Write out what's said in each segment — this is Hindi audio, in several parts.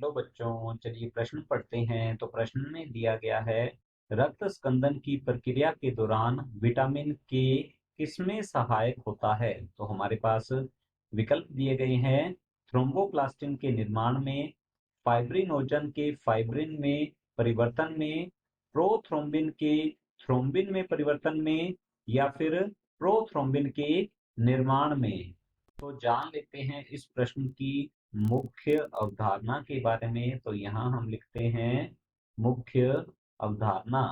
हेलो बच्चों, चलिए प्रश्न पढ़ते हैं। तो प्रश्न में दिया गया है, रक्त स्कंदन की प्रक्रिया के दौरान विटामिन के किसमें सहायक होता है। तो हमारे पास विकल्प दिए गए हैं, थ्रोम्बोप्लास्टिन के निर्माण में, फाइब्रिनोजन के फाइब्रिन में परिवर्तन में, प्रोथ्रोम्बिन के थ्रोम्बिन में परिवर्तन में, या फिर प्रोथ्रोम्बिन के निर्माण में। तो जान लेते हैं इस प्रश्न की मुख्य अवधारणा के बारे में। तो यहाँ हम लिखते हैं मुख्य अवधारणा।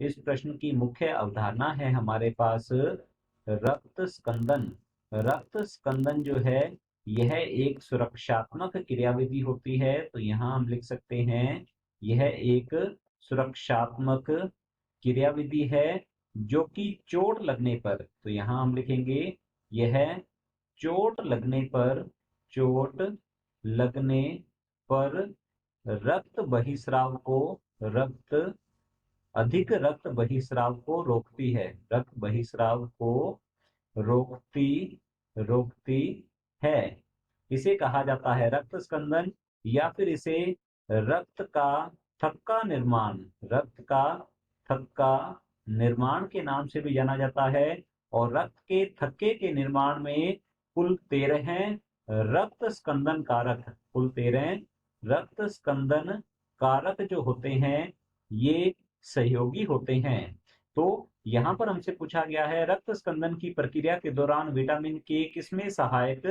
इस प्रश्न की मुख्य अवधारणा है हमारे पास रक्त स्कंदन। रक्त स्कंदन जो है यह एक सुरक्षात्मक क्रियाविधि होती है। तो यहाँ हम लिख सकते हैं यह एक सुरक्षात्मक क्रियाविधि है जो कि चोट लगने पर, तो यहाँ हम लिखेंगे यह चोट लगने पर रक्त अधिक रक्त बहिस्राव को रोकती है। रक्त बहिस्राव को रोकती रोकती है। इसे कहा जाता है रक्त स्कंदन, या फिर इसे रक्त का थक्का निर्माण रक्त का थक्का निर्माण के नाम से भी जाना जाता है। और रक्त के थक्के के निर्माण में कुल 13 रक्त स्कंदन कारक जो होते हैं ये सहयोगी होते हैं। तो यहाँ पर हमसे पूछा गया है, रक्त स्कंदन की प्रक्रिया के दौरान विटामिन के किसमें सहायक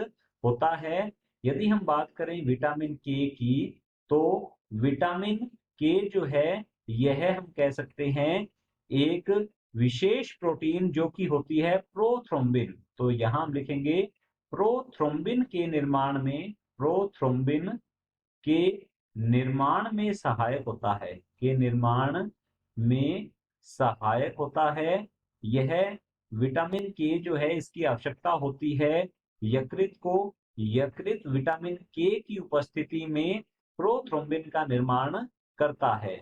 होता है। यदि हम बात करें विटामिन के की, तो विटामिन के जो है यह हम कह सकते हैं एक विशेष प्रोटीन जो कि होती है प्रोथ्रोम्बिन। तो यहाँ हम लिखेंगे प्रोथ्रोम्बिन के निर्माण में के निर्माण में सहायक होता है के निर्माण में सहायक होता है। यह विटामिन के जो है इसकी आवश्यकता होती है यकृत विटामिन के की उपस्थिति में प्रोथ्रोम्बिन का निर्माण करता है।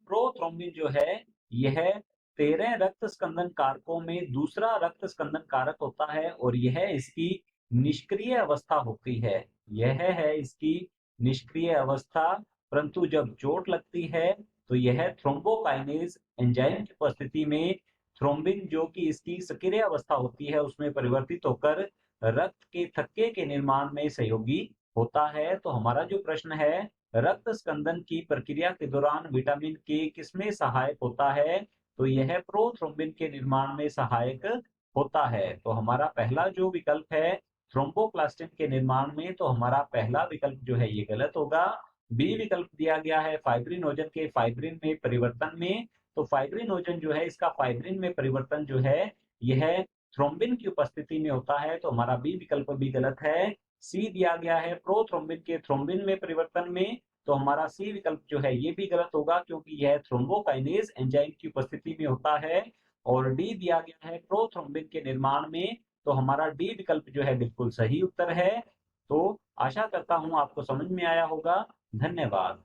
प्रोथ्रोम्बिन जो है यह 13 रक्त स्कंदन कारकों में दूसरा रक्त स्कंदन कारक होता है, और यह इसकी निष्क्रिय अवस्था होती है। यह है इसकी निष्क्रिय अवस्था। परंतु जब चोट लगती है तो यह थ्रोम्बोकाइनेज एंजाइम की उपस्थिति में थ्रोम्बिन जो कि इसकी सक्रिय अवस्था होती है उसमें परिवर्तित होकर रक्त के थक्के के निर्माण में सहयोगी होता है। तो हमारा जो प्रश्न है, रक्त स्कंदन की प्रक्रिया के दौरान विटामिन के किसमें सहायक होता है, तो यह प्रोथ्रोम्बिन के निर्माण में सहायक होता है। तो हमारा पहला जो विकल्प है थ्रोम्बोप्लास्टिन के निर्माण में, तो हमारा पहला विकल्प जो है ये गलत होगा। बी विकल्प दिया गया है फाइब्रिनोजन के फाइब्रिन में परिवर्तन में। तो फाइब्रिनोजन जो है इसका फाइब्रिन में परिवर्तन जो है यह थ्रोम्बिन की उपस्थिति में होता है। तो हमारा बी विकल्प भी गलत है। सी दिया गया है प्रोथ्रोम्बिन के थ्रोम्बिन में परिवर्तन में। तो हमारा सी विकल्प जो है ये भी गलत होगा, क्योंकि यह थ्रोम्बोकाइनेज एंजाइम की उपस्थिति में होता है। और डी दिया गया है प्रोथ्रोम्बिन के निर्माण में। तो हमारा डी विकल्प जो है बिल्कुल सही उत्तर है। तो आशा करता हूं आपको समझ में आया होगा। धन्यवाद।